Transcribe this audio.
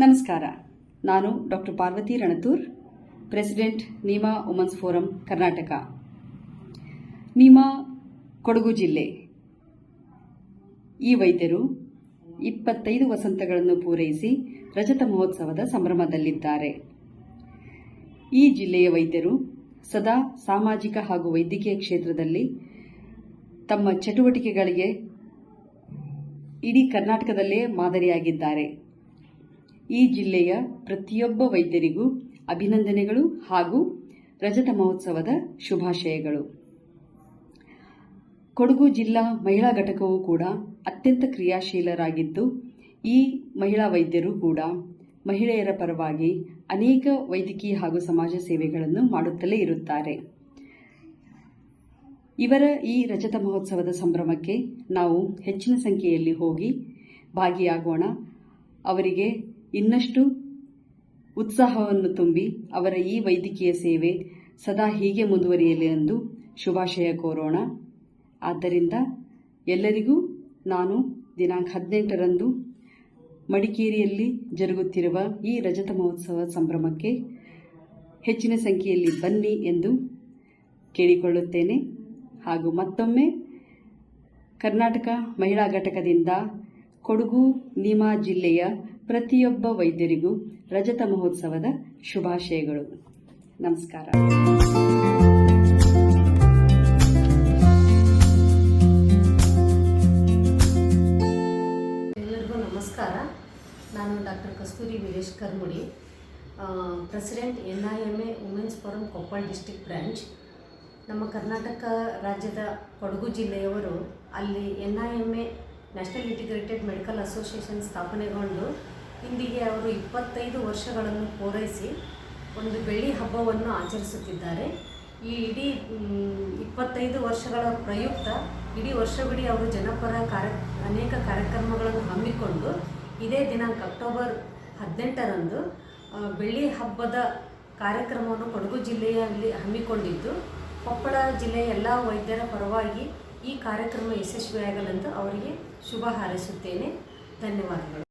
ನಮಸ್ಕಾರ. ನಾನು doctor Parvathi Ranatur, president NIMA women's forum Karnataka. NIMA Kodagu ಜಿಲ್ಲೆ. ಈ ವೈದ್ಯರು 25 ವಸಂತಗಳನ್ನು ಪೂರೈಸಿ ರಜತ ಮಹೋತ್ಸವದ ಸಂಭ್ರಮದಲ್ಲಿದ್ದಾರೆ. ಈ ಜಿಲ್ಲೆಯ ವೈದ್ಯರು ಸದಾ ಸಾಮಾಜಿಕ ಹಾಗೂ ವೈದ್ಯಕೀಯ ಕ್ಷೇತ್ರದಲ್ಲಿ ತಮ್ಮ ಚಟುವಟಿಕೆಗಳಿಗೆ ಇಡೀ ಕರ್ನಾಟಕದಲ್ಲೇ ಮಾದರಿಯಾಗಿದ್ದಾರೆ. ಈ ಜಿಲ್ಲೆಯ ಪ್ರತಿಯೊಬ್ಬ ವೈದ್ಯರಿಗೂ ಅಭಿನಂದನೆಗಳು ಹಾಗೂ ರಜತ ಮಹೋತ್ಸವದ ಶುಭಾಶಯಗಳು. ಕೊಡಗು ಜಿಲ್ಲಾ ಮಹಿಳಾ ಘಟಕವೂ ಕೂಡ ಅತ್ಯಂತ ಕ್ರಿಯಾಶೀಲರಾಗಿದ್ದು, ಈ ಮಹಿಳಾ ವೈದ್ಯರು ಕೂಡ ಮಹಿಳೆಯರ ಪರವಾಗಿ ಅನೇಕ ವೈದ್ಯಕೀಯ ಹಾಗೂ ಸಮಾಜ ಸೇವೆಗಳನ್ನು ಮಾಡುತ್ತಲೇ ಇರುತ್ತಾರೆ. ಇವರ ಈ ರಜತ ಮಹೋತ್ಸವದ ಸಂಭ್ರಮಕ್ಕೆ ನಾವು ಹೆಚ್ಚಿನ ಸಂಖ್ಯೆಯಲ್ಲಿ ಹೋಗಿ ಭಾಗಿಯಾಗೋಣ. ಅವರಿಗೆ ಇನ್ನಷ್ಟು ಉತ್ಸಾಹವನ್ನು ತುಂಬಿ ಅವರ ಈ ವೈದ್ಯಕೀಯ ಸೇವೆ ಸದಾ ಹೀಗೆ ಮುಂದುವರಿಯಲಿ ಎಂದು ಶುಭಾಶಯ ಕೋರೋಣ. ಆದ್ದರಿಂದ ಎಲ್ಲರಿಗೂ ನಾನು ದಿನಾಂಕ 18ರಂದು ಮಡಿಕೇರಿಯಲ್ಲಿ ಜರುಗುತ್ತಿರುವ ಈ ರಜತ ಮಹೋತ್ಸವ ಸಂಭ್ರಮಕ್ಕೆ ಹೆಚ್ಚಿನ ಸಂಖ್ಯೆಯಲ್ಲಿ ಬನ್ನಿ ಎಂದು ಕೇಳಿಕೊಳ್ಳುತ್ತೇನೆ. ಹಾಗೂ ಮತ್ತೊಮ್ಮೆ ಕರ್ನಾಟಕ ಮಹಿಳಾ ಘಟಕದಿಂದ ಕೊಡಗು ನೀಮಾ ಜಿಲ್ಲೆಯ ಪ್ರತಿಯೊಬ್ಬ ವೈದ್ಯರಿಗೂ ರಜತ ಮಹೋತ್ಸವದ ಶುಭಾಶಯಗಳು. ನಮಸ್ಕಾರ. ಎಲ್ಲರಿಗೂ ನಮಸ್ಕಾರ. ನಾನು doctor Kasturi Veeresh Karmudi, president NIMA women's forum Koppal district branch. ನಮ್ಮ ಕರ್ನಾಟಕ ರಾಜ್ಯದ ಕೊಡಗು ಜಿಲ್ಲೆಯವರು ಅಲ್ಲಿ NIMA national integrated medical association ಸ್ಥಾಪನೆಗೊಂಡು ಇಂದಿಗೆ ಅವರು 25 ವರ್ಷಗಳನ್ನು ಪೂರೈಸಿ ಒಂದು ಬೆಳ್ಳಿ ಹಬ್ಬವನ್ನು ಆಚರಿಸುತ್ತಿದ್ದಾರೆ. ಈ ಇಡೀ 25 ವರ್ಷಗಳ ಪ್ರಯುಕ್ತ ಇಡೀ ವರ್ಷವಿಡೀ ಅವರು ಜನಪರ ಅನೇಕ ಕಾರ್ಯಕ್ರಮಗಳನ್ನು ಹಮ್ಮಿಕೊಂಡು ಇದೇ ದಿನಾಂಕ ಅಕ್ಟೋಬರ್ 18ರಂದು ಬೆಳ್ಳಿ ಹಬ್ಬದ ಕಾರ್ಯಕ್ರಮವನ್ನು ಕೊಡಗು ಜಿಲ್ಲೆಯಲ್ಲಿ ಹಮ್ಮಿಕೊಂಡಿದ್ದು, ಕೊಪ್ಪಳ ಜಿಲ್ಲೆಯ ಎಲ್ಲ ವೈದ್ಯರ ಪರವಾಗಿ ಈ ಕಾರ್ಯಕ್ರಮ ಯಶಸ್ವಿಯಾಗಲೆಂದು ಅವರಿಗೆ ಶುಭ ಹಾರೈಸುತ್ತೇನೆ. ಧನ್ಯವಾದಗಳು.